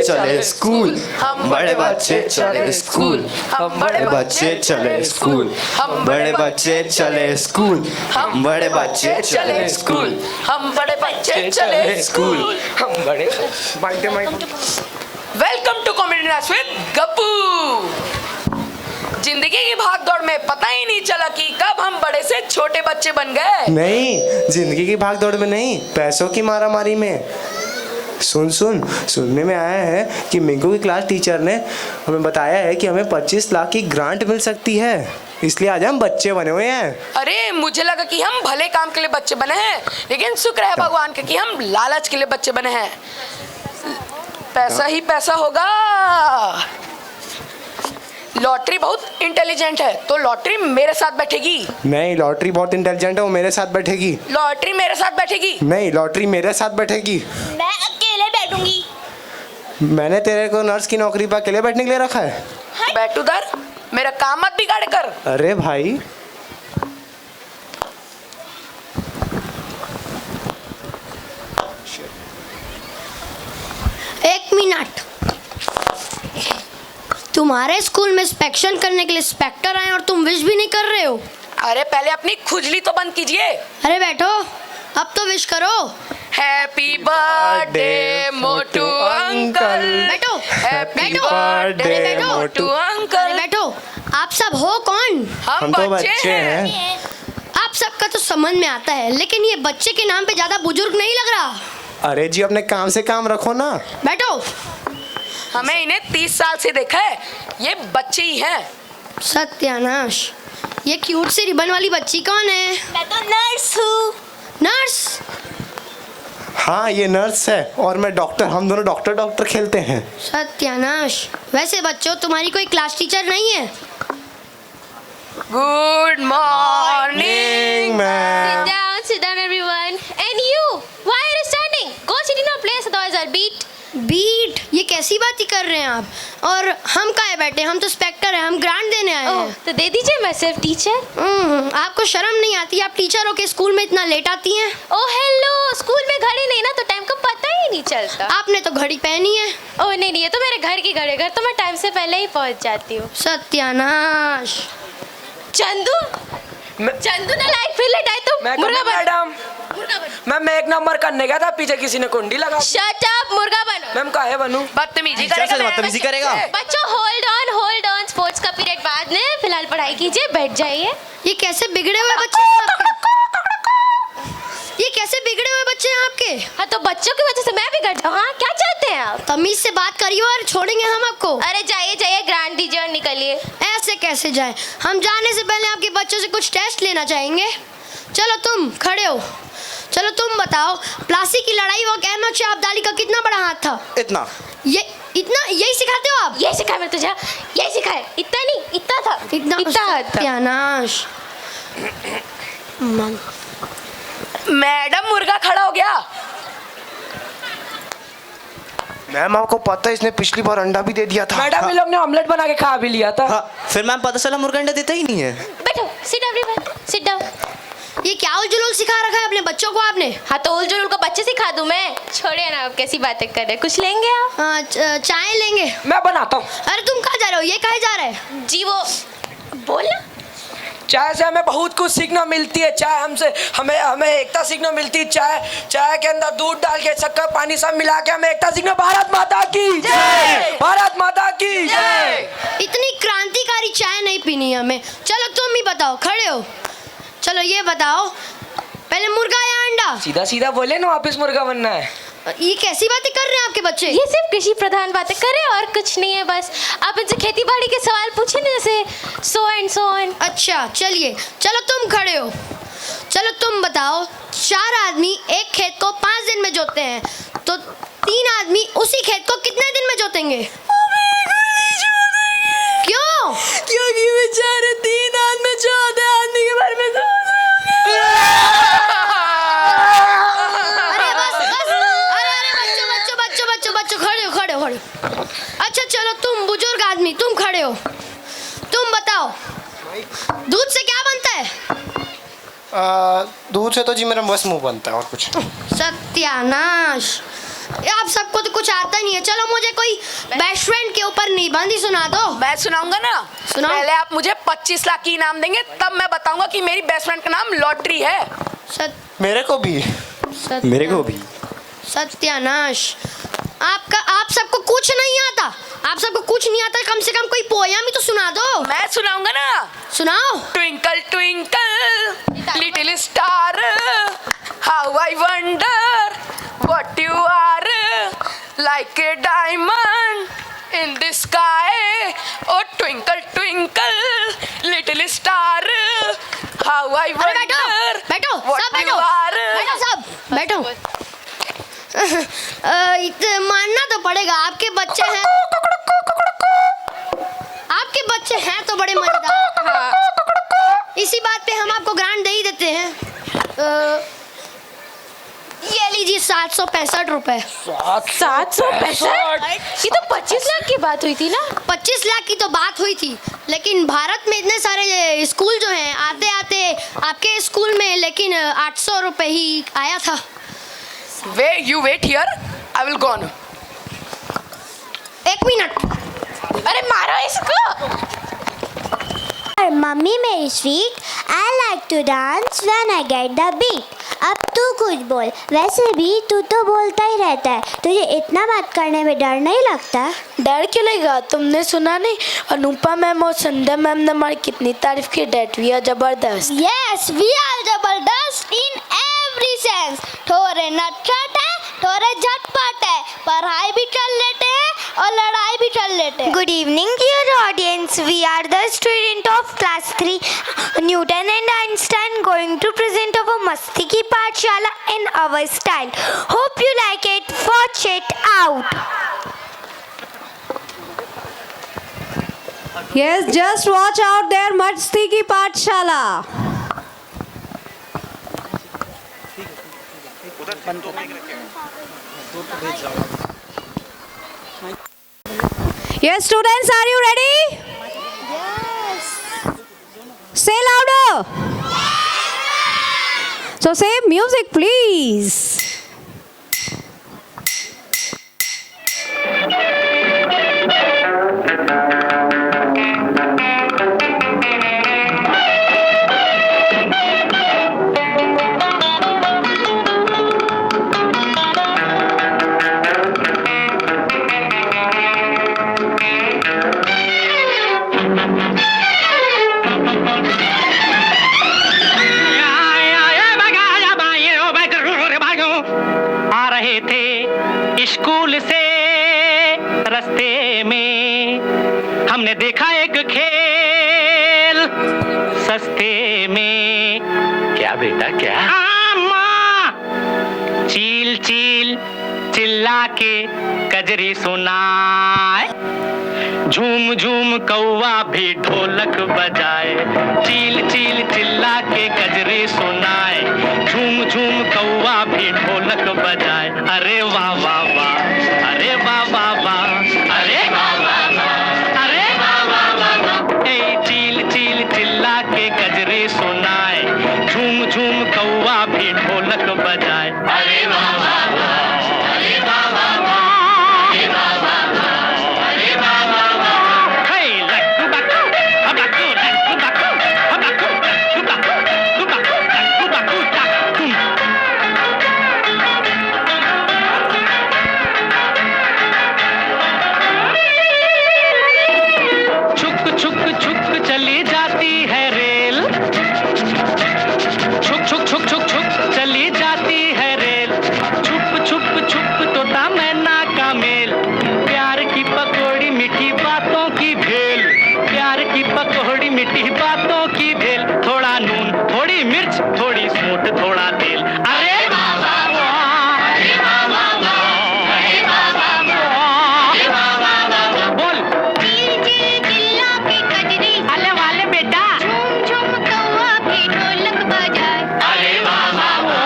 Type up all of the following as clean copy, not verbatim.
चले स्कूल, हम बड़े बच्चे चले स्कूल, हम बड़े बच्चे चले स्कूल, हम बड़े बच्चे चले स्कूल, हम बड़े बच्चे चले स्कूल, हम बड़े बच्चे चले स्कूल, हम बड़े। Welcome to comedy nights with Gappu. जिंदगी की भाग दौड़ में पता ही नहीं चला कि कब हम बड़े से छोटे बच्चे बन गए। नहीं, जिंदगी की भाग दौड़ में नहीं, पैसों की मारामारी में। सुनने में आया है कि मिंकू की क्लास टीचर ने हमें बताया है कि हमें 25 लाख की ग्रांट मिल सकती है, इसलिए आज हम बच्चे बने हुए हैं। अरे मुझे लगा कि हम भले काम के लिए बच्चे बने हैं, लेकिन शुक्र है भगवान का कि हम लालच के लिए बच्चे बने हैं। पैसा ही पैसा होगा। लॉटरी बहुत इंटेलिजेंट है, तो लॉटरी मेरे साथ बैठेगी। नहीं, लॉटरी बहुत इंटेलिजेंट है, वो मेरे साथ बैठेगी। लॉटरी मेरे साथ बैठेगी। नहीं, लॉटरी मेरे साथ बैठेगी। मैं अकेले बैठूंगी। मैंने तेरे को नर्स की नौकरी पर अकेले बैठने के लिए रखा है। बैठ उधर, मेरा काम मत बिगाड़ कर। अरे भाई, एक मिनट, तुम्हारे स्कूल में इंस्पेक्शन करने के लिए इंस्पेक्टर आए और तुम विश भी नहीं कर रहे हो। अरे पहले अपनी खुजली तो बंद कीजिए। अरे बैठो, अब तो विश करो। हैप्पी बर्थडे मोटू अंकल। बैठो, हैप्पी बैठो, बर्थडे अरे बैठो, मोटू अरे अंकल। बैठो। आप सब हो कौन? हम तो बच्चे हैं। आप सबका तो समझ में आता है, लेकिन ये बच्चे के नाम पे ज्यादा बुजुर्ग नहीं लग रहा। अरे जी, अपने काम से काम रखो ना। बैठो। हमें इन्हें 30 साल से देखा है, ये बच्चे ही हैं। सत्यानाश, ये क्यूट सी रिबन वाली बच्ची कौन है? मैं तो नर्स हूँ। नर्स? हाँ, ये नर्स है और मैं डॉक्टर। हम दोनों डॉक्टर खेलते हैं। सत्यानाश, वैसे बच्चों तुम्हारी कोई क्लास टीचर नहीं है? Good morning ma'am. Sit down everyone. And you, why are you standing? Go sit in your place, otherwise I'll beat. Beat? ये कैसी बात ही कर रहे हैं आप? और हम काहे बैठे? हम तो इंस्पेक्टर हैं, हम ग्रांट देने आए हैं। तो दे दीजिए, मैं सिर्फ टीचर। आपको शर्म नहीं आती? आप टीचर हो के स्कूल में इतना लेट आती हैं? ओह हेलो, स्कूल में घड़ी नहीं ना, तो टाइम का पता ही नहीं चलता। आपने तो घड़ी पहनी है। ओह नहीं, ये तो मेरे घर की घड़ी है, घर तो मैं टाइम से पहले ही पहुंच जाती हूँ। सत्यानाश। चंदू, चंदू ना लाइक फिर लेटाए तुम। मुर्गा बन। मैडम, मैम एक नंबर करने गया था, पीछे किसी ने कुंडी लगा। शट अप, मुर्गा बनो। मैम काहे बनूं? बदतमीजी करेगा। बच्चों होल्ड ऑन, स्पोर्ट्स का पीरियड बाद में, फिलहाल पढ़ाई कीजिए, बैठ जाइए। ये कैसे बिगड़े हुए बच्चे हैं आपके? ये कैसे बिगड़े हुए बच्चे हैं आपके? हाँ तो बच्चों की वजह से मैं भी कर जाऊँ। हाँ क्या चाहते हैं आप? तमीज से बात करिए और छोड़ेंगे हम आपको। अरे जाइए, ग्रांट दीजिए और निकलिए। ऐसे कैसे जाए? हम जाने से पहले आपके बच्चों से कुछ टेस्ट लेना चाहेंगे। चलो तुम खड़े हो। चलो तुम बताओ, प्लासी की लड़ाई वो अहमद शाह अब्दाली का कितना बड़ा हाथ था? इतना। ये इतना यही सिखाते हो आप? यही सिखाया मैं तुझे, यही सिखाया। इतना नहीं, इतना था, इतना हाथ था। सत्यानाश। मैडम मुर्गा खड़ा हो गया। मैम, आपको पता है इसने पिछली बार अंडा भी दे दिया था। मैडम, ये लोग ने ऑमलेट बना के खा भी लिया था। हाँ, फिर मैम पता चला मुर्गा अंडा देता ही नहीं है। बैठो, सिट एवरीवन, सिट डाउन। ये क्या उलझुल सिखा रखा है अपने बच्चों को आपने? हाँ तो उलझुल को बच्चे सिखा दूं मैं? छोड़िए ना, आप कैसी बातें कर रहे हैं। कुछ लेंगे आप? चाय लेंगे। मैं बनाता हूँ। अरे तुम कहाँ जा रहे हो? ये कहाँ जा रहा है? जी वो बोलना। चाय से हमें बहुत कुछ सीखना मिलती है। चाय हमसे हमें एकता सीखना मिलती है। चाय के अंदर दूध डाल के, शक्कर, पानी सब मिला के हमें एकता सीखना। भारत माता की जय, भारत माता की जय। इतनी क्रांतिकारी चाय नहीं पीनी है हमें। चलो तुम ही बताओ, खड़े हो। चलो ये बताओ, पहले मुर्गा या अंडा? सीधा सीधा बोले ना, वापस मुर्गा बनना है। ये कैसी बातें कर रहे हैं आपके बच्चे? ये सिर्फ कृषि प्रधान बातें करें और कुछ नहीं है। बस आप इनसे खेती बाड़ी के सवाल पूछे ना, जैसे सो एंड सो ऑन। अच्छा चलिए, चलो तुम खड़े हो। चलो तुम बताओ, 4 आदमी एक खेत को 5 दिन में जोतते हैं, तो 3 आदमी उसी खेत को कितने दिन में जोतेंगे? क्यों? क्योंकि बेचारे 3 आदमी जोते आदमी के बारे में। अरे बस बस, अरे बच्चों खड़े हो। अच्छा चलो, तुम बुजुर्ग आदमी, तुम खड़े हो। तुम बताओ, दूध से क्या बनता है? दूध से तो जी मेरा बस मुंह बनता है, और कुछ। सत्यानाश, आप सबको तो कुछ आता नहीं है। चलो मुझे कोई बेस्ट फ्रेंड के ऊपर निबंध सुना दो। मैं सुनाऊंगा ना। सुनाओ। पहले आप मुझे 25 लाख की इनाम देंगे, तब मैं बताऊंगा कि मेरी बेस्ट फ्रेंड का नाम लॉटरी है। मेरे को भी। मेरे को भी। सत्यानाश, आप सबको कुछ नहीं आता। आप सबको कुछ नहीं आता, कम से कम कोई पोयम ही तो सुना दो। मैं सुनाऊंगा ना। सुनाओ। Twinkle twinkle little star, how I wonder what you are, like a diamond in the sky. O twinkle twinkle little star, how I wonder बैठो सब व्हाट बैठो, यू आर। बैठो सब बैठो। मानना तो पड़ेगा, आपके बच्चे हैं, आपके बच्चे हैं तो बड़े मजेदार। इसी बात पे हम आपको ग्रांट दे ही देते हैं। ये लीजिए 765 रुपए। 765? ये तो 25 लाख की बात हुई थी ना। 25 लाख की तो बात हुई थी, लेकिन भारत में इतने सारे स्कूल जो हैं, आते आते आपके स्कूल में लेकिन 800 रुपए ही आया था। You wait here, I will go on. 1 minute. अरे मारो इसको। मम्मी मेरी sweet, I like to dance when I get the beat. अब तू कुछ बोल, वैसे भी तू तो बोलता ही रहता है, तुझे इतना बात करने में डर नहीं लगता? डर क्यों लगेगा? तुमने सुना नहीं अनुपमा मैम और संध्या मैम ने हमारी कितनी तारीफ की? डेट वी आर जबरदस्त। यस, वी आर जबरदस्त इन एवरी सेंस। थोड़े नटखट है, थोड़े झटपट है, पढ़ाई भी कर लेते हैं और लड़ाई भी कर लेते हैं। Good evening dear audience, we are the student of class 3 Newton and Einstein going to present our मस्ती की पाठशाला in our style. Hope you like it. Watch it out. Yes, just watch out there, मस्ती की पाठशाला। Yes, students, are you ready? Yes. Say louder. So say music, please. School से रास्ते में हमने देखा एक खेल सस्ते में। क्या बेटा क्या? चील चील चिल्ला के कजरी सुनाए, झूम झूम कौवा भी ढोलक बजाए। चील चील चिल्ला के कजरी सुनाए, झूम झूम कौवा भी ढोलक बजाए। अरे वाह वाह वाह, अरे वाह वाह वाह, अरे वाह वाह वाह, अरे वाह वाह वाह। ए चील चील चिल्ला के कजरी सुनाए, झूम झूम कौवा भी ढोलक बजाए। अरे वाह वाह वाह, अरे वाह वाह वाह, अरे वाह वाह वाह, अरे वाह वाह वाह। हे लक्कू बक्कू, अबक्कू लक्कू बक्कू, अबक्कू लक्कू बक्कू, अबक्कू लक्कू बक्कू टक्कू। छुक छुक छुक चली जाती है रेल, छुक छुक छुक छुक छुक चली जाती है रेल। छुप छुप छुप तोता मैना का मेल, प्यार की पकौड़ी मीठी बातों की भेल। प्यार की पकौड़ी मीठी बातों की भेल। थोड़ा नून थोड़ी मिर्च थोड़ी सूंठ थोड़ा तेल। अरे वाह वाह वाह, अरे वाह वाह वाह, अरे वाह वाह वाह, अरे वाह वाह वाह। बोल चील चील चिल्ला के कजरी, अले वाले बेटा। झूम झूम कौवा भी ढोलक बजाए। अरे वाह वाह वाह,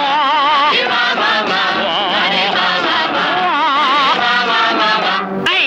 अरे वाह वाह वाह, अरे वाह वाह वाह, वाह वाह वाह वाह। ऐ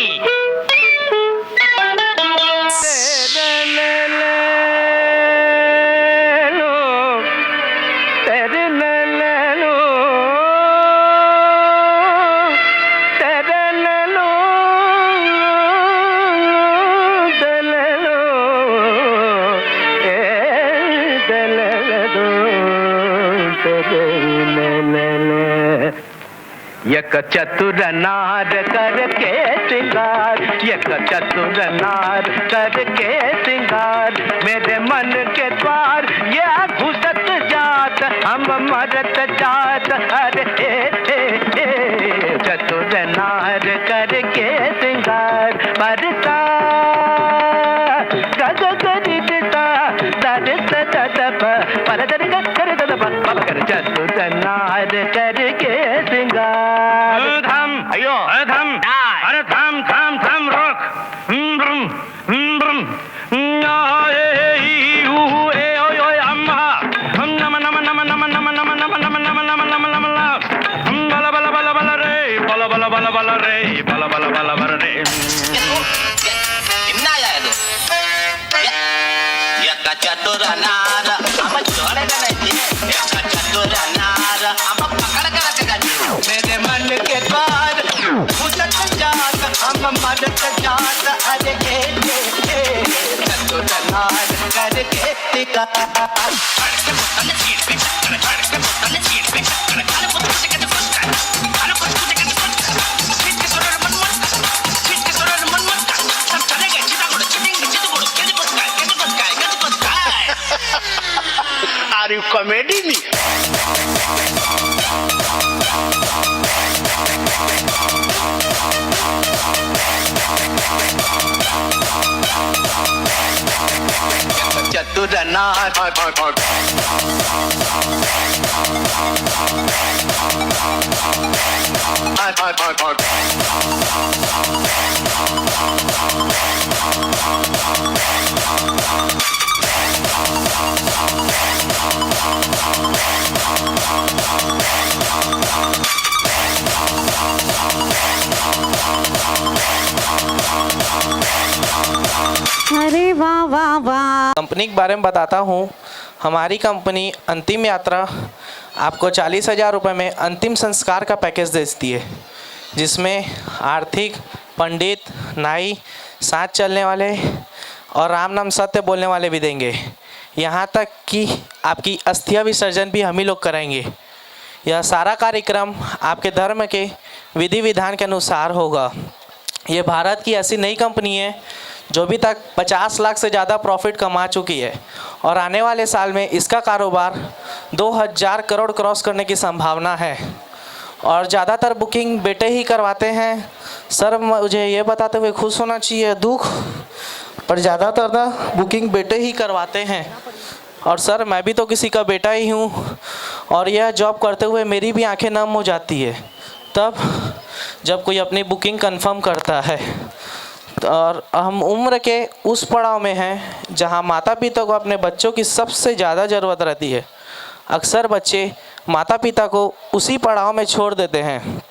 एक चतुर नार करके सिंगार, एक चतुर नार करके सिंगार, मेरे मन के द्वार ये घुसत जात, हम मरत जात, अरे चतुर नार करके सिंगार, बरसा गग गरिता दरित ददप पर दरि कर ददप पप कर, चतुर नार करके सिंगार। धम अयो धम अरे धम धम धम रोक ब्रम ब्रम अम्मा हम नम नम नम नम नम नम नम नम नम नम नम नम नम बला बला बला बला रे बला बला बला बला रे बला बला बला बला रे चतुर नार हम छोड़ गए, चतुर नार हम पकड़ कर, मेरे मन के द्वार घुसत जात, हम मरत जात, अरे चतुर नार करके Are you comedy me? चतुर नार अरे वाह वाह वाह। कंपनी के बारे में बताता हूँ। हमारी कंपनी अंतिम यात्रा आपको 40,000 रुपये में अंतिम संस्कार का पैकेज देती है, जिसमें आर्थिक, पंडित, नाई, साथ चलने वाले और राम नाम सत्य बोलने वाले भी देंगे। यहाँ तक कि आपकी अस्थिया विसर्जन भी हम ही लोग कराएंगे। यह सारा कार्यक्रम आपके धर्म के विधि विधान के अनुसार होगा। ये भारत की ऐसी नई कंपनी है जो अभी तक 50 लाख से ज़्यादा प्रॉफिट कमा चुकी है और आने वाले साल में इसका कारोबार 2000 करोड़ क्रॉस करने की संभावना है। और ज़्यादातर बुकिंग बेटे ही करवाते हैं। सर मुझे ये बताते हुए खुश होना चाहिए, दुख, पर ज़्यादातर ना बुकिंग बेटे ही करवाते हैं। और सर मैं भी तो किसी का बेटा ही हूँ और यह जॉब करते हुए मेरी भी आंखें नम हो जाती है तब जब कोई अपनी बुकिंग कंफर्म करता है। और हम उम्र के उस पड़ाव में हैं जहां माता पिता को अपने बच्चों की सबसे ज़्यादा ज़रूरत रहती है। अक्सर बच्चे माता पिता को उसी पड़ाव में छोड़ देते हैं।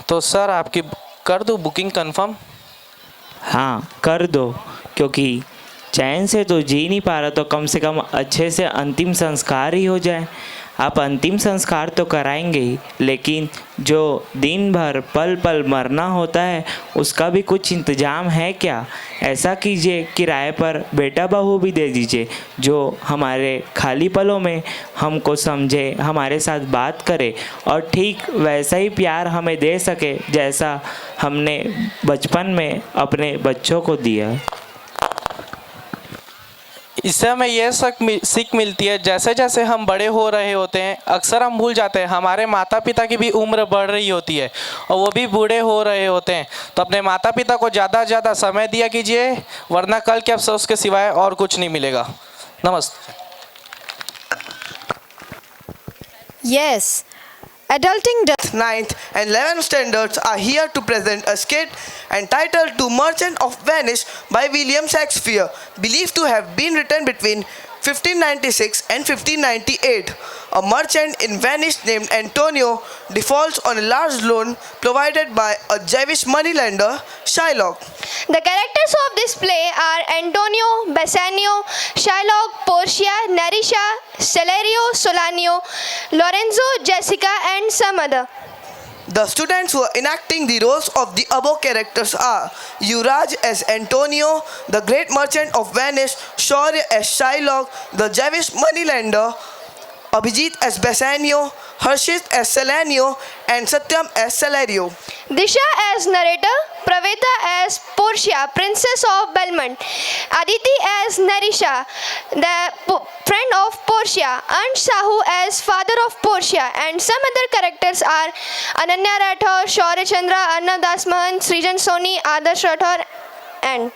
तो सर आपकी कर दूं बुकिंग कंफर्म? हाँ कर दो, क्योंकि चैन से तो जी नहीं पा रहा, तो कम से कम अच्छे से अंतिम संस्कार ही हो जाए। आप अंतिम संस्कार तो कराएंगे ही, लेकिन जो दिन भर पल पल मरना होता है उसका भी कुछ इंतज़ाम है क्या? ऐसा कीजिए किराए पर बेटा बहू भी दे दीजिए जो हमारे खाली पलों में हमको समझे, हमारे साथ बात करे और ठीक वैसा ही प्यार हमें दे सके जैसा हमने बचपन में अपने बच्चों को दिया। इससे हमें यह सीख मिलती है, जैसे जैसे हम बड़े हो रहे होते हैं अक्सर हम भूल जाते हैं हमारे माता पिता की भी उम्र बढ़ रही होती है और वो भी बूढ़े हो रहे होते हैं। तो अपने माता पिता को ज़्यादा से ज़्यादा समय दिया कीजिए, वरना कल के अफसोस के सिवाय और कुछ नहीं मिलेगा। नमस्ते। Yes, adulting does. 9th and 11th standards are here to present a skit entitled To Merchant of Venice by William Shakespeare, believed to have been written between 1596 and 1598. A merchant in Venice named Antonio defaults on a large loan provided by a Jewish moneylender, Shylock. The characters of this play are Antonio, Bassanio, Shylock, Portia, Nerisha, Celerio, Solanio, Lorenzo, Jessica, and some other. The students who are enacting the roles of the above characters are Yuraj as Antonio, the great merchant of Venice, Shaurya as Shylock, the Jewish moneylender, Abhijit as Bassanio, Harshit as Salanio, and Satyam as Salario. Disha as narrator, Praveda as Portia, Princess of Belmont, Aditi as Narisha, the friend of Portia, Ansh Sahu as father of Portia, and some other characters are Ananya Rathore, Shaurya Chandra, Arnav Das Mahan, Srijan Soni, Adarsh Rathore, and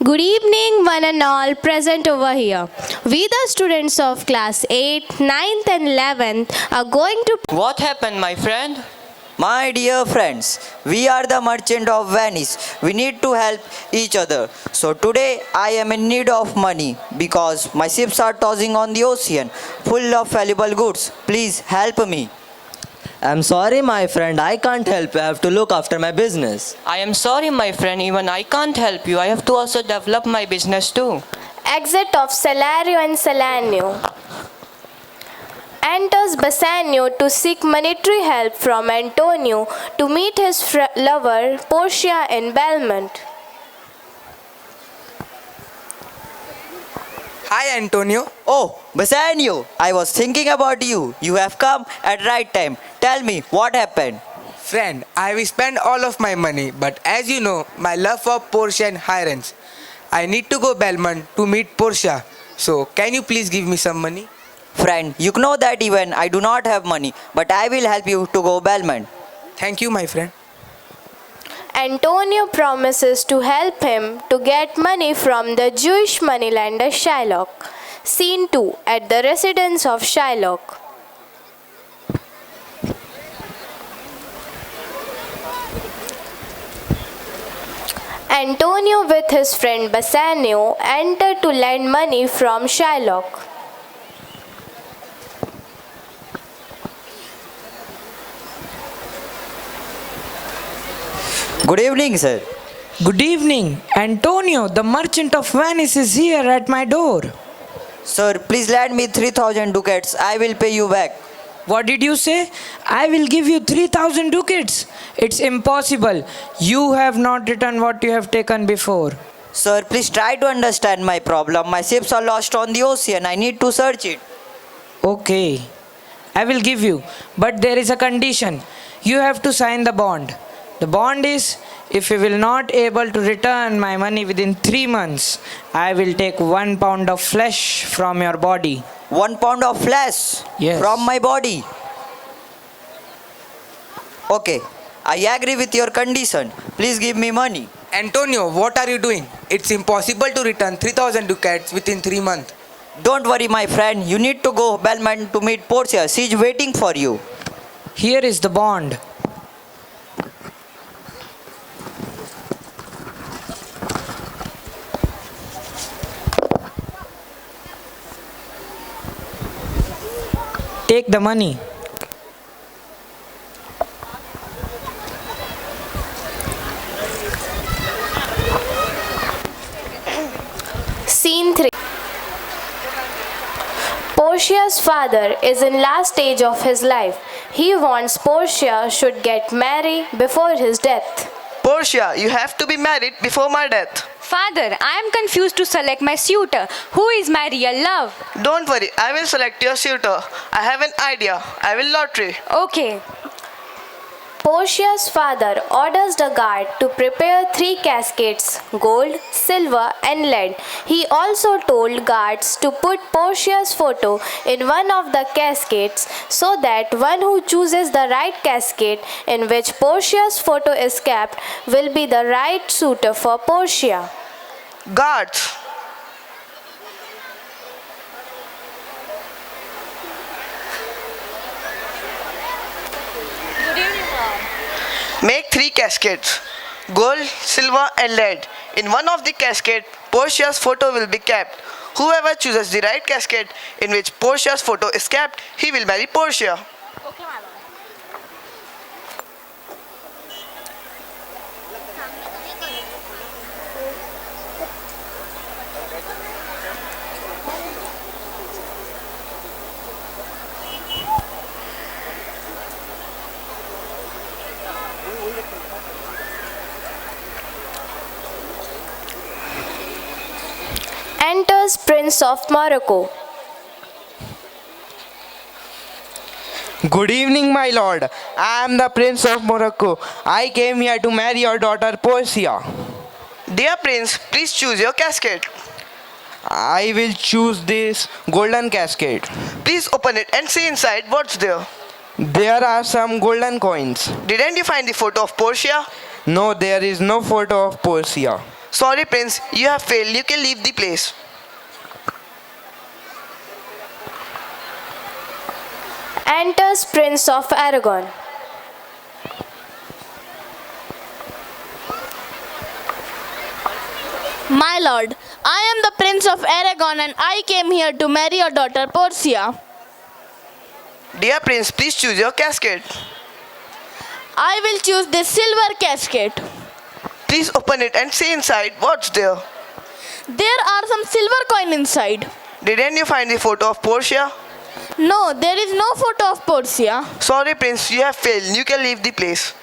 Good evening, one and all present over here. We, the students of class 8, 9th, and 11th, are going to. What happened, my friend? My dear friends, we are the merchant of Venice. We need to help each other. So today I am in need of money because my ships are tossing on the ocean, full of valuable goods. Please help me. I'm sorry, my friend. I can't help you. I have to look after my business. I am sorry, my friend. Even I can't help you. I have to also develop my business too. Exit of Salario and Salanio. Enters Bassanio to seek monetary help from Antonio to meet his lover Portia in Belmont. Hi Antonio. Oh, Bassanio, I was thinking about you. You have come at right time. Tell me, what happened? Friend, I will spend all of my money, but as you know, my love for Portia and Hirons. I need to go Belmont to meet Portia. So, can you please give me some money? Friend, you know that even I do not have money, but I will help you to go Belmont. Thank you, my friend. Antonio promises to help him to get money from the Jewish moneylender Shylock. Scene 2 at the residence of Shylock. Antonio with his friend Bassanio enter to lend money from Shylock. Good evening, sir. Good evening. Antonio, the merchant of Venice, is here at my door. Sir, please lend me 3,000 ducats. I will pay you back. What did you say? I will give you 3,000 ducats. It's impossible. You have not returned what you have taken before. Sir, please try to understand my problem. My ships are lost on the ocean. I need to search it. Okay. I will give you. But there is a condition. You have to sign the bond. The bond is, if you will not able to return my money within 3 months, I will take 1 pound of flesh from your body. 1 pound of flesh? Yes. From my body? Okay, I agree with your condition. Please give me money. Antonio, what are you doing? It's impossible to return 3,000 ducats within 3 months. Don't worry, my friend. You need to go Belmont to meet Portia. She is waiting for you. Here is the bond. Take the money. Scene 3. Portia's father is in last stage of his life. He wants Portia should get married before his death. Portia, you have to be married before my death. Father, I am confused to select my suitor. Who is my real love? Don't worry, I will select your suitor. I have an idea. I will lottery. Okay. Portia's father orders the guard to prepare 3 caskets, gold, silver and lead. He also told guards to put Portia's photo in one of the caskets so that one who chooses the right casket in which Portia's photo is kept will be the right suitor for Portia. Guards. Make 3 caskets, gold, silver and lead. In one of the casket, Portia's photo will be kept. Whoever chooses the right casket in which Portia's photo is kept, he will marry Portia. Enters Enters Prince of Morocco. Good evening, my lord. I am the Prince of Morocco. I came here to marry your daughter Portia. Dear Prince, please choose your casket. I will choose this golden casket. Please open it and see inside what's there. There are some golden coins. Didn't you find the photo of Portia? No, there is no photo of Portia. Sorry, Prince, you have failed. You can leave the place. Enters Prince of Aragon. My lord, I am the Prince of Aragon and I came here to marry your daughter Portia. Dear Prince, please choose your casket. I will choose this silver casket. Please open it and see inside what's there. There are some silver coin inside. Didn't you find the photo of Portia? No, there is no photo of Portia. Sorry, Prince, you have failed. You can leave the place.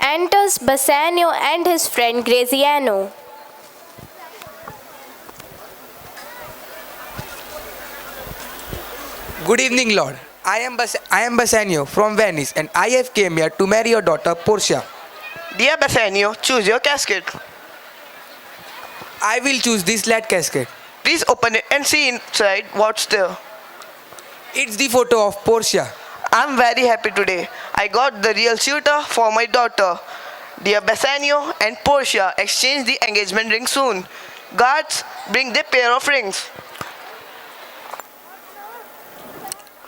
Enters Bassanio and his friend Graziano. Good evening, Lord. I am Bassanio from Venice and I have came here to marry your daughter Portia. Dear Bassanio, choose your casket. I will choose this lead casket. Please open it and see inside what's there. It's the photo of Portia. I'm very happy today. I got the real suitor for my daughter. Dear Bassanio and Portia exchange the engagement ring soon. Guards, bring the pair of rings.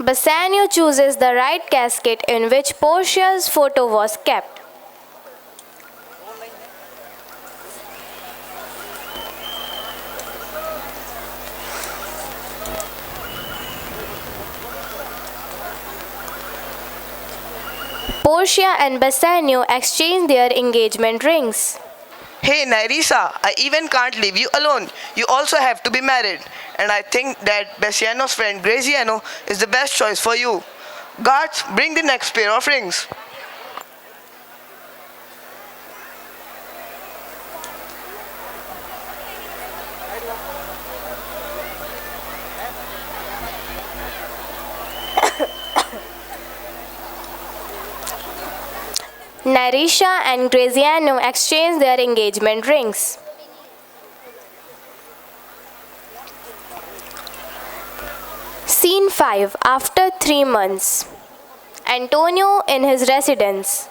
Bassanio chooses the right casket in which Portia's photo was kept. Portia and Bassanio exchange their engagement rings. Hey Nerissa, I even can't leave you alone. You also have to be married. And I think that Bassanio's friend Graziano is the best choice for you. Guards, bring the next pair of rings. Nerissa and Graziano exchange their engagement rings. Scene 5. After 3 months. Antonio in his residence.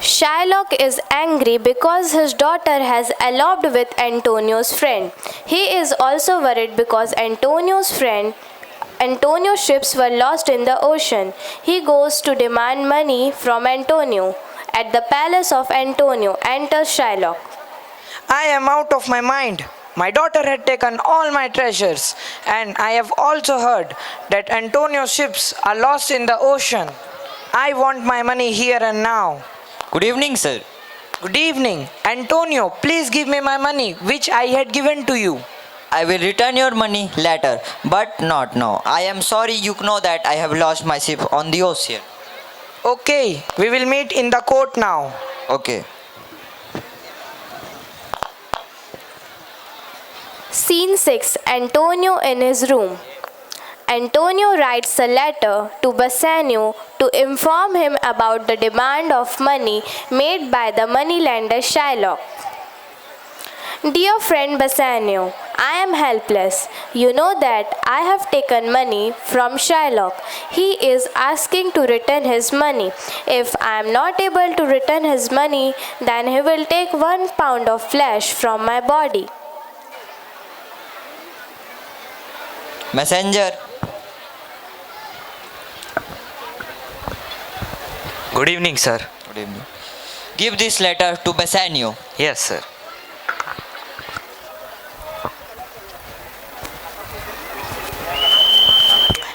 Shylock is angry because his daughter has eloped with Antonio's friend. He is also worried because Antonio's ships were lost in the ocean. He goes to demand money from Antonio. At the palace of Antonio enters Shylock. I am out of my mind. My daughter had taken all my treasures, and I have also heard that Antonio's ships are lost in the ocean. I want my money here and now. Good evening, sir. Good evening. Antonio, please give me my money which I had given to you. I will return your money later, but not now. I am sorry you know that I have lost my ship on the ocean. Okay, we will meet in the court now. Okay. Scene 6. Antonio in his room. Antonio writes a letter to Bassanio to inform him about the demand of money made by the moneylender Shylock. Dear friend Bassanio, I am helpless. You know that I have taken money from Shylock. He is asking to return his money. If I am not able to return his money, then he will take 1 pound of flesh from my body. Messenger. Good evening, sir. Good evening. Give this letter to Bassanio. Yes, sir.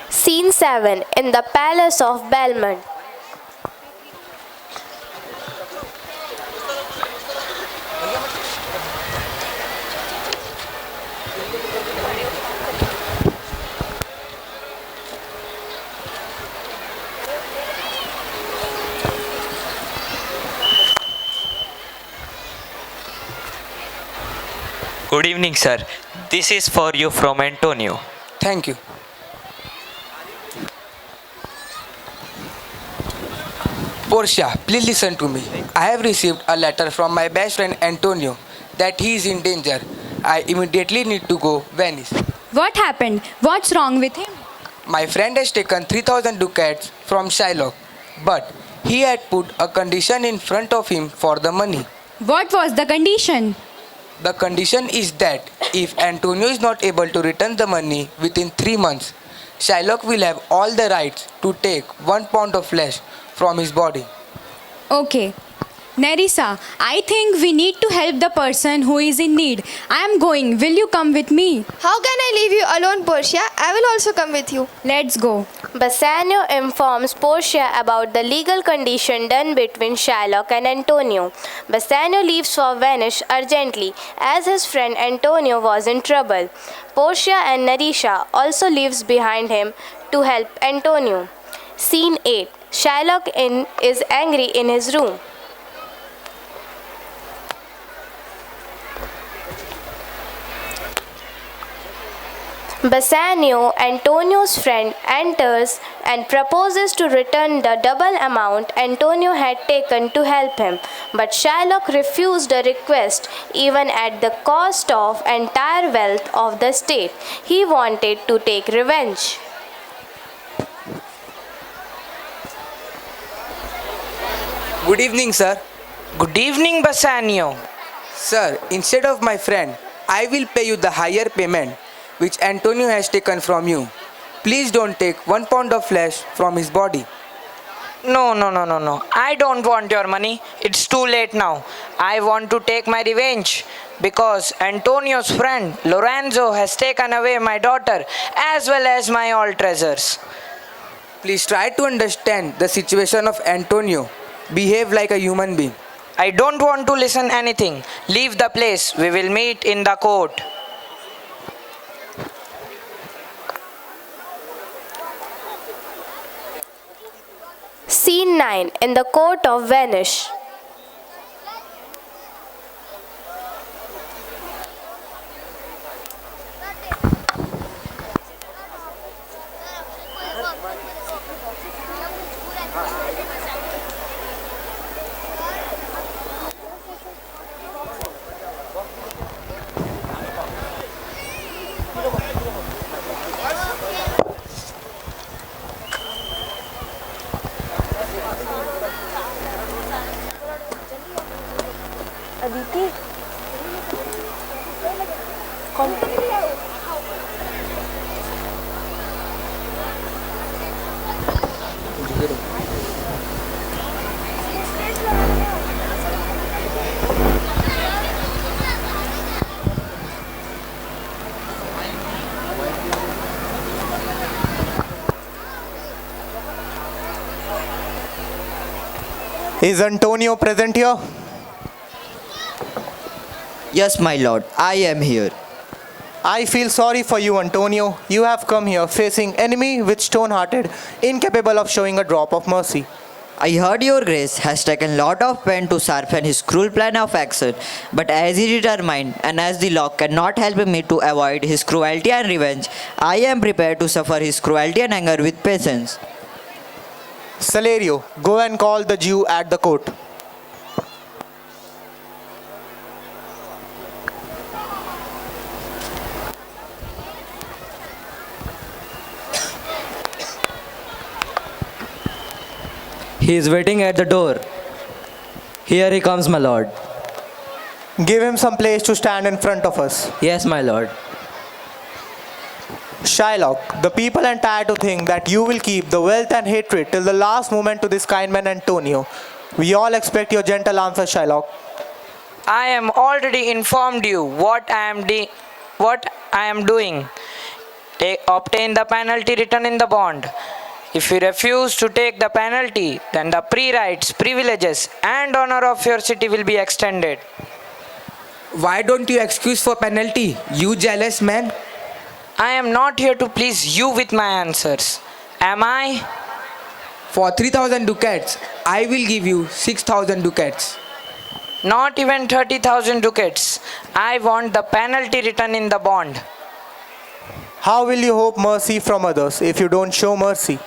Scene 7. In the palace of Belmont. Good evening, sir. This is for you from Antonio. Thank you. Portia, please listen to me. I have received a letter from my best friend Antonio that he is in danger. I immediately need to go Venice. What happened? What's wrong with him? My friend has taken 3,000 ducats from Shylock, but he had put a condition in front of him for the money. What was the condition? The condition is that if Antonio is not able to return the money within 3 months, Shylock will have all the rights to take 1 pound of flesh from his body. Okay. Nerissa, I think we need to help the person who is in need. I am going. Will you come with me? How can I leave you alone, Portia? I will also come with you. Let's go. Bassanio informs Portia about the legal condition done between Shylock and Antonio. Bassanio leaves for Venice urgently as his friend Antonio was in trouble. Portia and Nerissa also leaves behind him to help Antonio. Scene 8. Shylock is angry in his room. Bassanio, Antonio's friend, enters and proposes to return the double amount Antonio had taken to help him. But Shylock refused the request even at the cost of entire wealth of the state. He wanted to take revenge. Good evening, sir. Good evening, Bassanio. Sir, instead of my friend, I will pay you the higher payment which Antonio has taken from you. Please don't take 1 pound of flesh from his body. No. I don't want your money. It's too late now. I want to take my revenge because Antonio's friend Lorenzo has taken away my daughter as well as my all treasures. Please try to understand the situation of Antonio. Behave like a human being. I don't want to listen anything. Leave the place. We will meet in the court. Scene 9. In the court of Venice. Aditi. Is Antonio present here? Yes, my lord, I am here. I feel sorry for you, Antonio. You have come here facing enemy with stone-hearted, incapable of showing a drop of mercy. I heard your grace has taken lot of pain to sharpen his cruel plan of action, but as he determined and as the law cannot help me to avoid his cruelty and revenge, I am prepared to suffer his cruelty and anger with patience. Salerio, go and call the Jew at the court. He is waiting at the door. Here he comes, my lord. Give him some place to stand in front of us. Yes, my lord. Shylock, the people entire to think that you will keep the wealth and hatred till the last moment to this kind man Antonio. We all expect your gentle answer, Shylock. I am already informed you what I am doing. Obtain the penalty written in the bond. If you refuse to take the penalty, then the pre-rights, privileges and honor of your city will be extended. Why don't you excuse for penalty, you jealous man? I am not here to please you with my answers. Am I? For 3,000 ducats, I will give you 6,000 ducats. Not even 30,000 ducats. I want the penalty written in the bond. How will you hope mercy from others if you don't show mercy?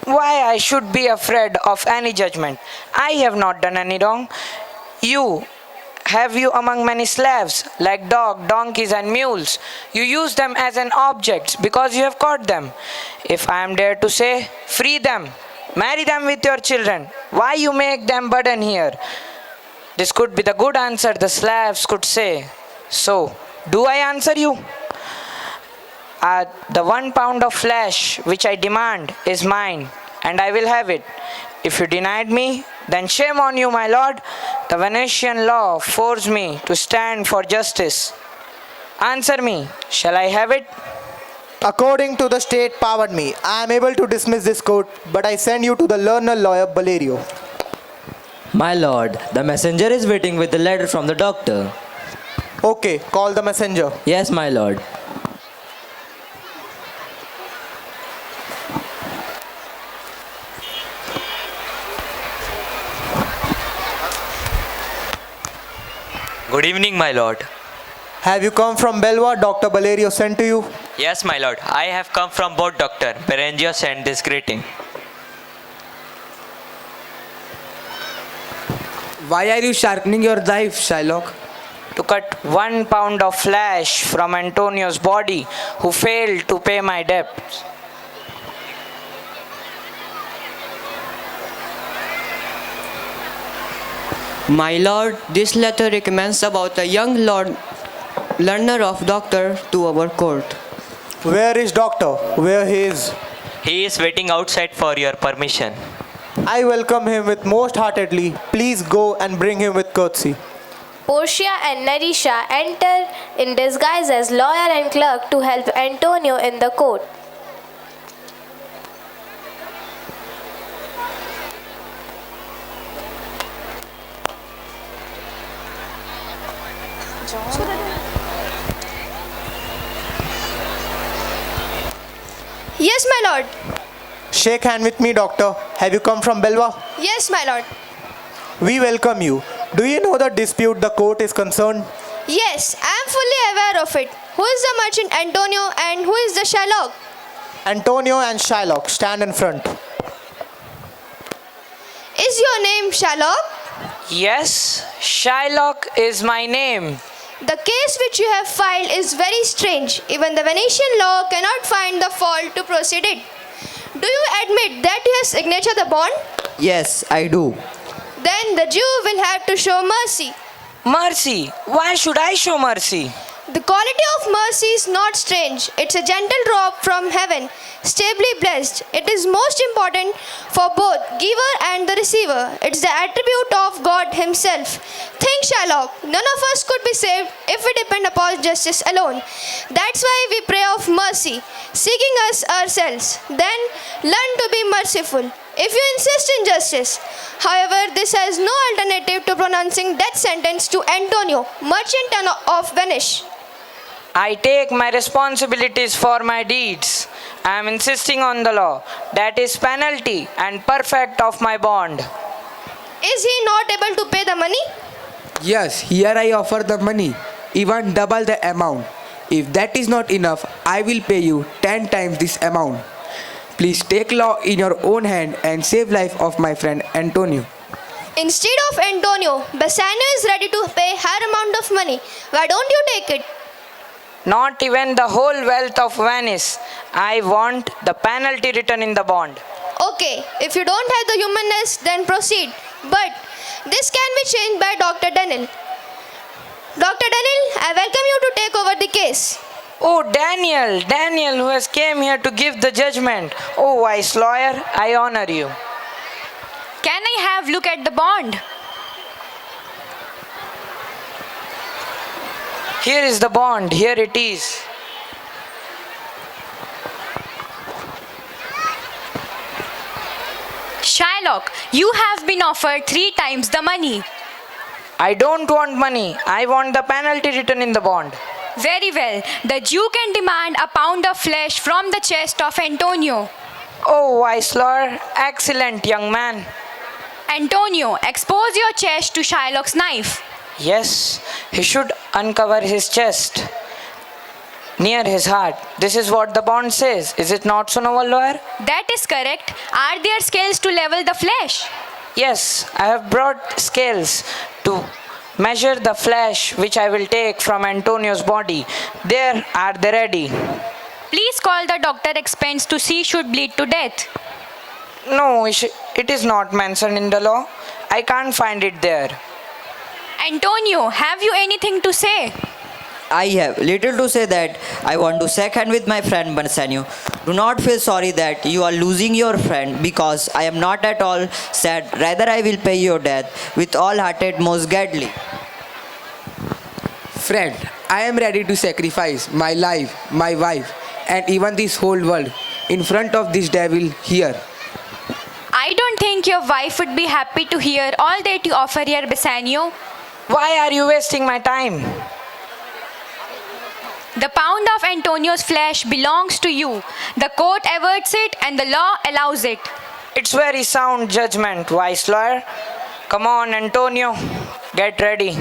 Why I should be afraid of any judgment? I have not done any wrong. Have you among many slaves, like dogs, donkeys and mules? You use them as an object because you have caught them. If I am dare to say, free them, marry them with your children, why you make them burden here? This could be the good answer the slaves could say. So, do I answer you? The 1 pound of flesh which I demand is mine, and I will have it. If you denied me, then shame on you, my lord. The Venetian law forced me to stand for justice. Answer me, shall I have it? According to the state powered me, I am able to dismiss this court, but I send you to the learned lawyer Valerio. My lord, the messenger is waiting with the letter from the doctor. Okay, call the messenger. Yes, my lord. Good evening, my lord. Have you come from Belva? Dr. Valerio sent to you? Yes, my lord. I have come from both Dr. Berengio sent this greeting. Why are you sharpening your knife, Shylock? To cut 1 pound of flesh from Antonio's body, who failed to pay my debts. My lord, this letter recommends about a young learner of doctor to our court. Where is doctor? Where he is? He is waiting outside for your permission. I welcome him with most heartedly. Please go and bring him with courtesy. Portia and Nerisha enter in disguise as lawyer and clerk to help Antonio in the court. Yes, my lord. Shake hand with me, doctor. Have you come from Belva? Yes, my lord. We welcome you. Do you know the dispute the court is concerned? Yes, I am fully aware of it. Who is the merchant Antonio and who is the Shylock? Antonio and Shylock, stand in front. Is your name Shylock? Yes, Shylock is my name. The case which you have filed is very strange. Even the Venetian law cannot find the fault to proceed it. Do you admit that you have signature the bond? Yes, I do. Then the Jew will have to show mercy. Mercy? Why should I show mercy? The quality of mercy is not strange. It's a gentle drop from heaven, stably blessed. It is most important for both giver and the receiver. It's the attribute of God Himself. Think, Shylock, none of us could be saved if we depend upon justice alone. That's why we pray of mercy, seeking us ourselves. Then learn to be merciful. If you insist in justice. However, this has no alternative to pronouncing death sentence to Antonio, merchant of Venice. I take my responsibilities for my deeds. I am insisting on the law. That is penalty and perfect of my bond. Is he not able to pay the money? Yes, here I offer the money, even double the amount. If that is not enough, I will pay you 10 times this amount. Please take law in your own hand and save life of my friend Antonio. Instead of Antonio, Bassanio is ready to pay higher amount of money. Why don't you take it? Not even the whole wealth of Venice. I want the penalty written in the bond. Okay, if you don't have the humanness, then proceed. But this can be changed by Dr. Daniel. Dr. Daniel, I welcome you to take over the case. Oh, Daniel who has came here to give the judgment. Oh, wise lawyer, I honor you. Can I have look at the bond? Here is the bond, here it is. Shylock, you have been offered 3 times the money. I don't want money. I want the penalty written in the bond. Very well. The Jew can demand a pound of flesh from the chest of Antonio. Oh, wise lawyer, excellent young man. Antonio, expose your chest to Shylock's knife. Yes, he should uncover his chest near his heart. This is what the bond says. Is it not so, noble lawyer? That is correct. Are there scales to level the flesh? Yes, I have brought scales to measure the flesh which I will take from Antonio's body. There are they ready. Please call the doctor expense to see should bleed to death. No, it is not mentioned in the law. I can't find it there. Antonio, have you anything to say? I have little to say that I want to shake hand with my friend Bassanio. Do not feel sorry that you are losing your friend because I am not at all sad. Rather, I will pay your debt with all hearted most gladly. Friend, I am ready to sacrifice my life, my wife, and even this whole world in front of this devil here. I don't think your wife would be happy to hear all that you offer here, Bassanio. Why are you wasting my time? The pound of Antonio's flesh belongs to you. The court averts it and the law allows it. It's very sound judgment, wise lawyer. Come on, Antonio, get ready.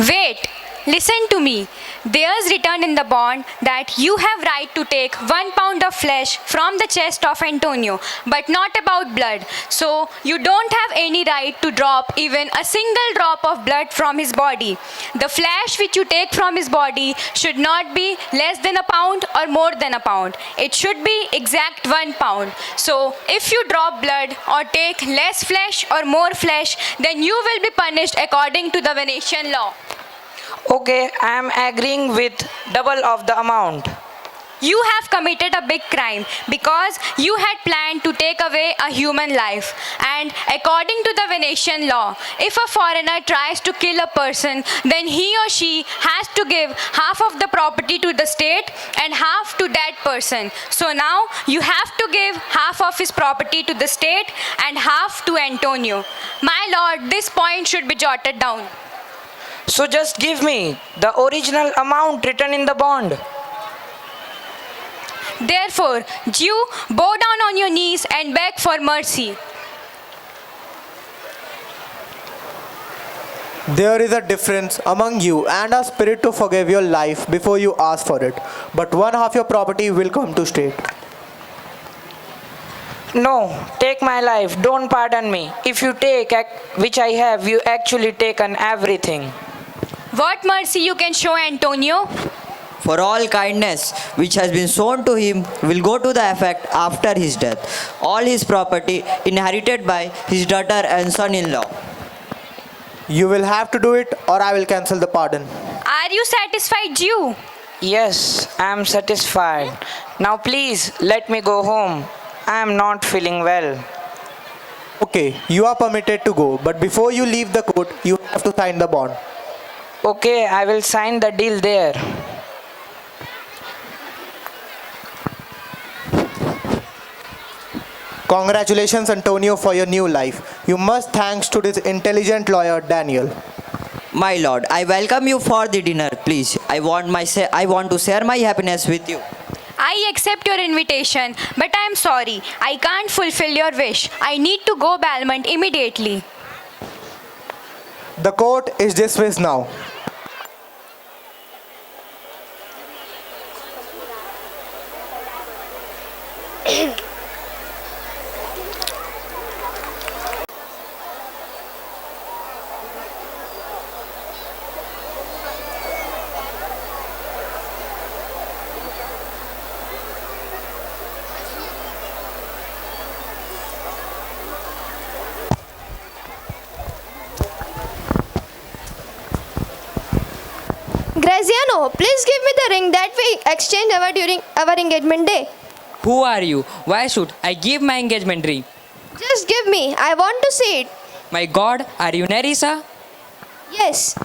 Wait, listen to me. There's written in the bond that you have right to take 1 pound of flesh from the chest of Antonio, but not about blood. So you don't have any right to drop even a single drop of blood from his body. The flesh which you take from his body should not be less than a pound or more than a pound. It should be exact 1 pound. So if you drop blood or take less flesh or more flesh, then you will be punished according to the Venetian law. Okay, I am agreeing with double of the amount. You have committed a big crime because you had planned to take away a human life. And according to the Venetian law, if a foreigner tries to kill a person, then he or she has to give half of the property to the state and half to that person. So now you have to give half of his property to the state and half to Antonio. My lord, this point should be jotted down. So just give me the original amount written in the bond. Therefore, Jew, bow down on your knees and beg for mercy. There is a difference among you and a spirit to forgive your life before you ask for it. But one half your property will come to state. No, take my life, don't pardon me. If you take which I have, you actually taken everything. What mercy you can show Antonio? For all kindness which has been shown to him will go to the effect after his death. All his property inherited by his daughter and son-in-law. You will have to do it or I will cancel the pardon. Are you satisfied, Jew? Yes, I am satisfied. Now please let me go home. I am not feeling well. Okay, you are permitted to go, but before you leave the court, you have to sign the bond. Okay, I will sign the deal there. Congratulations, Antonio, for your new life. You must thanks to this intelligent lawyer, Daniel. My lord, I welcome you for the dinner, please. I want to share my happiness with you. I accept your invitation, but I am sorry. I can't fulfill your wish. I need to go Belmont immediately. The court is dismissed now. Graziano, please give me the ring that we exchanged during our engagement day. Who are you? Why should I give my engagement ring? Just give me. I want to see it. My God, are you Nerissa? Yes.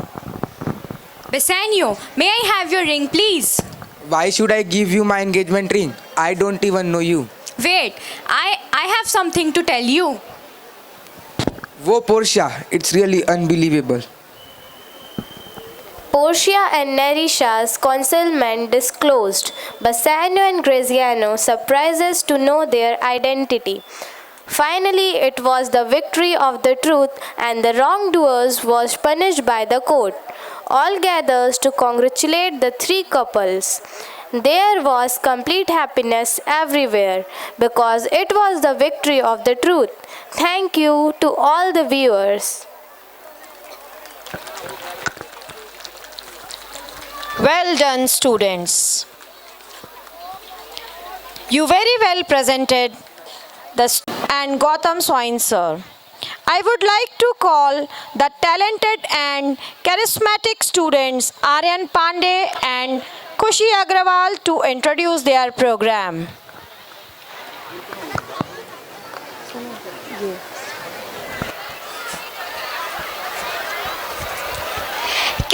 Bassanio, may I have your ring, please? Why should I give you my engagement ring? I don't even know you. Wait, I have something to tell you. वो Portia, it's really unbelievable. Portia and Nerisha's concealment disclosed, Bassanio and Graziano surprises to know their identity. Finally, it was the victory of the truth, and the wrongdoers was punished by the court. All gathered to congratulate the three couples. There was complete happiness everywhere because it was the victory of the truth. Thank you to all the viewers. Well done, students. You very well presented and Gautam Swine sir. I would like to call the talented and charismatic students Aryan Pandey and Khushi Agrawal to introduce their program.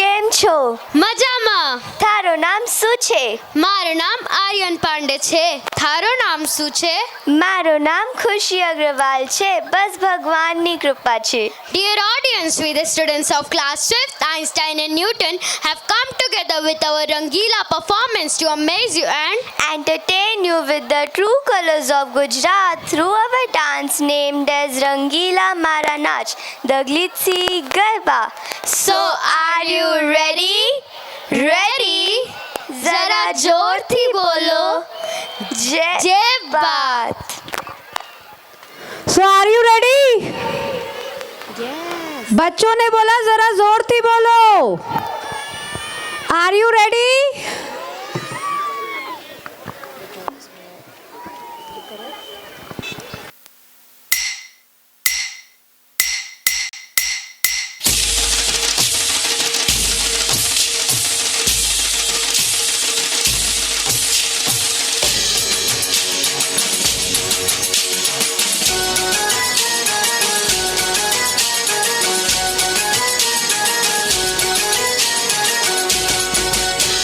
કેમ છો? મજામાં. તારું નામ શું છે? મારું નામ આર્યન પાંડે છે. તારું નામ શું છે? મારું નામ ખુશી અગ્રવાલ છે. બસ ભગવાનની કૃપા છે. Dear audience, we the students of class 5th, Einstein and Newton have come together with our Rangila performance to amaze you and entertain you with the true colors of Gujarat through our dance named as Rangila Mara Nach, the glitzy Garba. So are you ready? Ready? जरा जोर थी बोलो. जय बात. So are you ready? बच्चों ने बोला जरा जोर थी बोलो. Are you ready?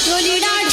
डोली डांस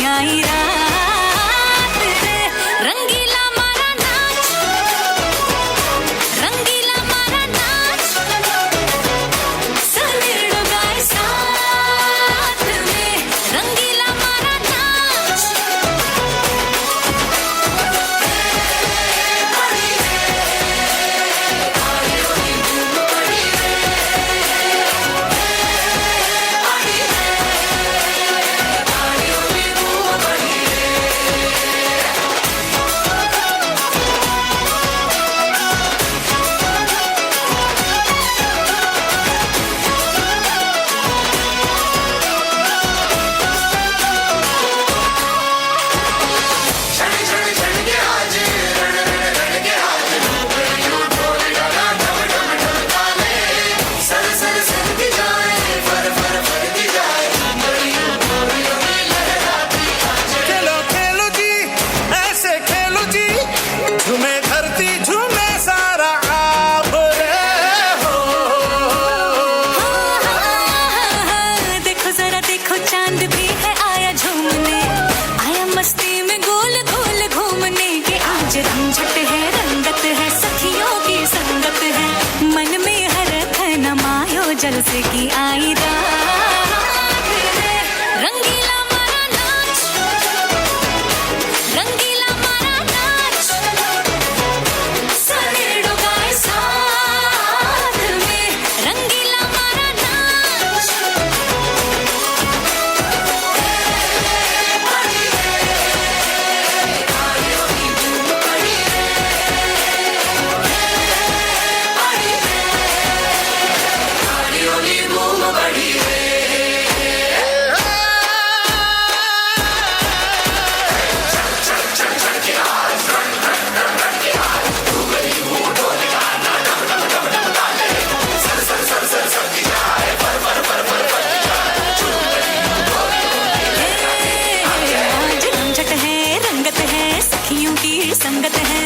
आई रात रे रंगीला मारा नाच रंगीला मारा नाच सनेड़ो गाए साथ में रंगीला मारा नाच खेलो खेलो जी ऐसे खेलो जी झूमे धरती झूमे सारा आप रे हो देखो जरा देखो चांद भी है आया झूमने आया मस्ती में गोल गोल घूमने के आज रंझट है रंगत है सखियों की संगत है मन में हरख न मायो जलसे की आई रात रे रंगीला मारा नाच रंगीला मारा नाच सनेड़ो गाए साथ में रंगीला मारा नाच आज रंझट है रंगत है सखियों की संगत है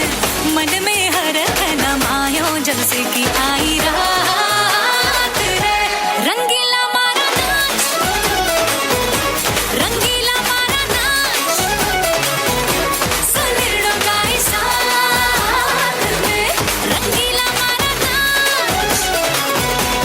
मन में हर है न मायो जलसे की आई रात रे रंगीला मारा नाच रंगीला मारा नाच सनेड़ो गाए साथ में रंगीला मारा नाच सनेड़ो गाए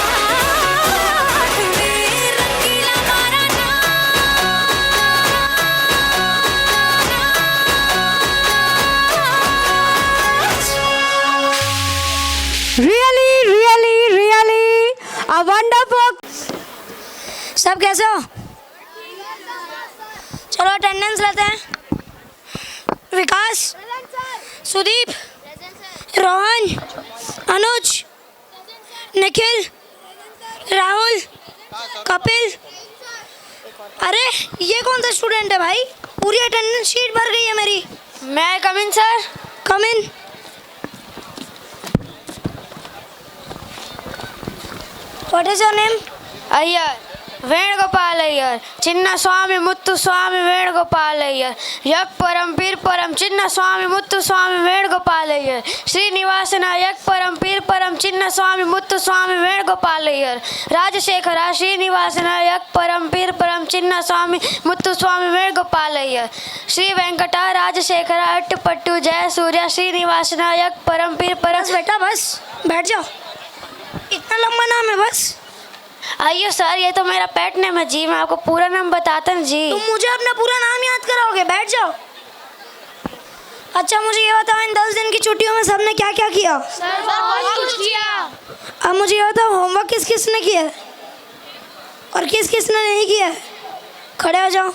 साथ में रंगीला मारा really a wonderful सब कैसे हो चलो अटेंडेंस लेते हैं विकास सुदीप रोहन अनुज निखिल राहुल कपिल अरे ये कौन सा स्टूडेंट है भाई पूरी अटेंडेंस शीट भर गई है मेरी मैं come in sir come in What is your name? Ayyar. Venugopal Ayyar. Chinna Swami Muttu Swami Venugopal Ayyar. Yak Param Pir Param Chinna Swami Muttu Swami Venugopal Ayyar. Srinivasana Yak Param Pir Param Chinna Swami Muttu Swami Venugopal Ayyar. Rajashekara Srinivasana Yak Param Pir Param Chinna Swami Muttu Swami Venugopal Ayyar. Sri Venkata Rajashekara Attupattu Jaya Surya Srinivasana Yak Param Pir Param. बस बेटा बस बैठ जाओ इतना लंबा नाम है बस आइए सर ये तो मेरा पेट नेम है जी मैं आपको पूरा नाम बताता हूँ जी तुम मुझे अपना पूरा नाम याद कराओगे बैठ जाओ अच्छा मुझे ये बताओ इन 10 दिन की छुट्टियों में सबने क्या क्या किया सर बहुत कुछ किया अब मुझे ये बताओ होमवर्क किस किस ने किया और किस किस ने नहीं किया खड़े हो जाओ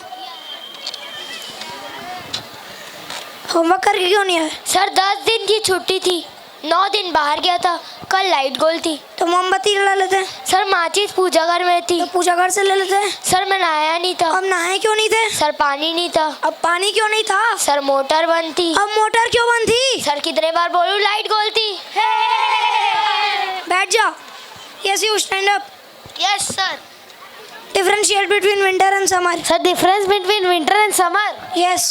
होमवर्क करके क्यों नहीं आए सर 10 दिन की छुट्टी थी 9 दिन बाहर गया था, कल लाइट गोल थी। तो मोमबत्ती जला लेते हैं। सर माचिस पूजा घर में थी। तो पूजा घर से ले लेते हैं। सर मैं नहाया नहीं था। अब नहाए क्यों नहीं थे? सर पानी नहीं था। अब पानी क्यों नहीं था? सर मोटर बंद थी। अब मोटर क्यों बंद थी? सर कितने बार बोलूं लाइट गोल थी। बैठ जा। Yes you stand up. Yes sir. Differentiate between winter and summer. Sir, difference between winter and summer. Yes.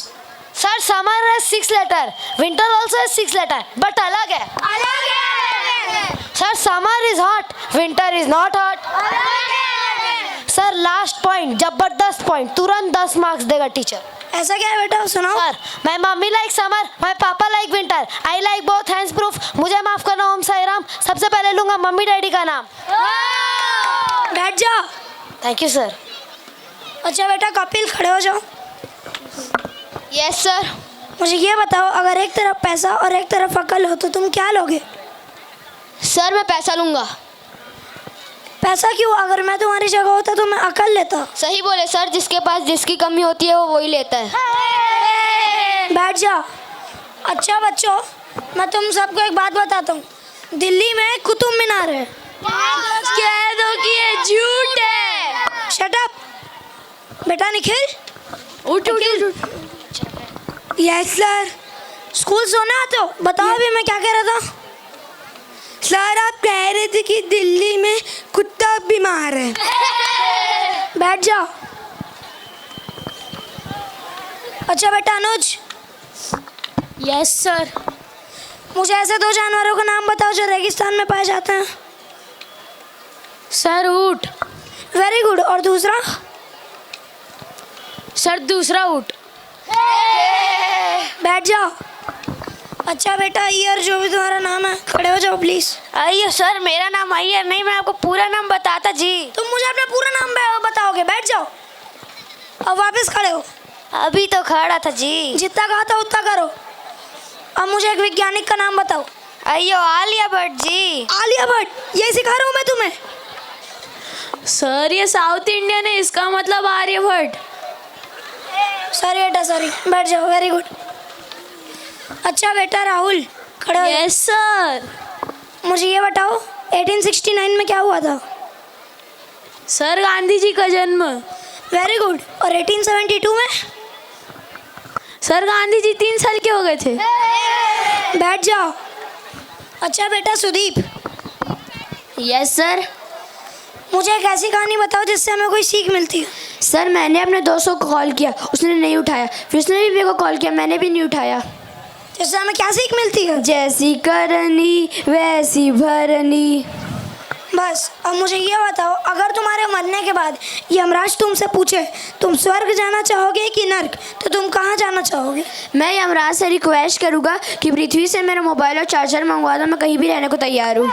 Sir, summer has 6 letter. Winter also has 6 letter. But अलग है. अलग है. Sir, summer is hot. Winter is not hot. अलग है. Sir, last point. जबरदस्त point. तुरंत 10 marks देगा teacher. ऐसा क्या है बेटा? सुनाओ. Sir, my mummy like summer. My papa like winter. I like both hands proof. मुझे माफ करना ओम साई राम. सबसे पहले लूंगा मम्मी डैडी का नाम. बैठ जा. Thank you sir. अच्छा बेटा कपिल खड़े हो जाओ. Yes sir. मुझे ये बताओ, अगर एक तरफ पैसा और एक तरफ अकल हो तो तुम क्या लोगे? सर मैं पैसा लूंगा. पैसा क्यों? अगर मैं तुम्हारी जगह होता तो मैं अकल लेता. सही बोले सर, जिसके पास जिसकी कमी होती है वो वही लेता है. बैठ जा. अच्छा बच्चों, मैं तुम सबको एक बात बताता हूँ. दिल्ली में कुतुब मीनार है. कह दो कि ये झूठ है. Shut up. बेटा निखिल उठ उठ. Yes sir. स्कूल सोना आते हो? बताओ अभी मैं क्या कह रहा था. सर आप कह रहे थे कि दिल्ली में कुत्ता बीमार है. बैठ जाओ. अच्छा बेटा अनुज. Yes sir. मुझे ऐसे 2 जानवरों का नाम बताओ जो रेगिस्तान में पाए जाते हैं. सर ऊँट. Very good. और दूसरा? सर दूसरा ऊँट. बैठ जाओ. अच्छा बेटा अय्यर, जो भी तुम्हारा नाम है, खड़े हो जाओ प्लीज. अय्यर सर, मेरा नाम अय्यर नहीं, मैं आपको पूरा नाम बताता जी. तुम मुझे अपना पूरा नाम बताओगे. बैठ जाओ. अब वापस खड़े हो. अभी तो खड़ा था जी. जितना कहा था उतना करो. अब मुझे एक वैज्ञानिक का नाम बताओ. अय्यो आलिया भट्ट जी. आलिया भट्ट? यही सिखा रहा हूँ मैं तुम्हें. सर ये साउथ इंडियन है, इसका मतलब आर्यभट्ट. सॉरी बेटा सॉरी. बैठ जाओ. Very good. अच्छा बेटा राहुल खड़े हो. Yes sir. मुझे ये बताओ 1869 में क्या हुआ था? सर गांधी जी का जन्म. Very good. और 1872 में? सर गांधी जी 3 साल के हो गए थे. बैठ जाओ. अच्छा बेटा सुदीप. Yes sir. मुझे एक ऐसी कहानी बताओ जिससे हमें कोई सीख मिलती है. सर मैंने अपने दोस्त को कॉल किया, उसने नहीं उठाया. फिर उसने भी मेरे को कॉल किया, मैंने भी नहीं उठाया. जिससे हमें क्या सीख मिलती है? जैसी करनी वैसी भरनी. बस. अब मुझे ये बताओ, अगर तुम्हारे मरने के बाद यमराज तुमसे पूछे तुम स्वर्ग जाना चाहोगे कि नर्क, तो तुम कहाँ जाना चाहोगे? मैं यमराज से रिक्वेस्ट करूँगा कि पृथ्वी से मेरा मोबाइल और चार्जर मंगवा दो. मैं कहीं भी रहने को तैयार हूँ.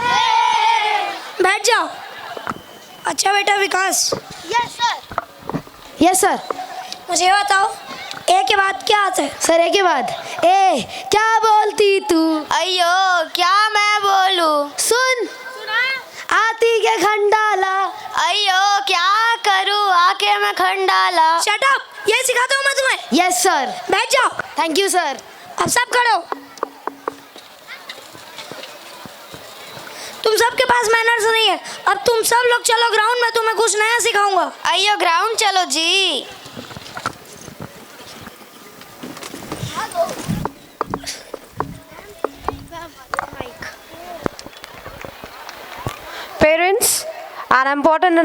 बैठ जाओ. अच्छा बेटा Vikas. Yes sir. Yes sir. मुझे ये बताओ ए के बाद क्या आता है? सर ए के बाद ए. क्या बोलती तू? अयो क्या मैं बोलूं? सुन. आती के खंडाला. अयो क्या करूं आके मैं खंडाला. Shut up. ये सिखाता हूँ मैं तुम्हें. Yes sir. बैठ जाओ. Thank you sir. अब सब खड़े हो. तुम सबके पास मैनर्स नहीं है. अब तुम सब लोग चलो ग्राउंड में, तुम्हें कुछ नया सिखाऊंगा. अयो ग्राउंड चलो जी. Parents, an important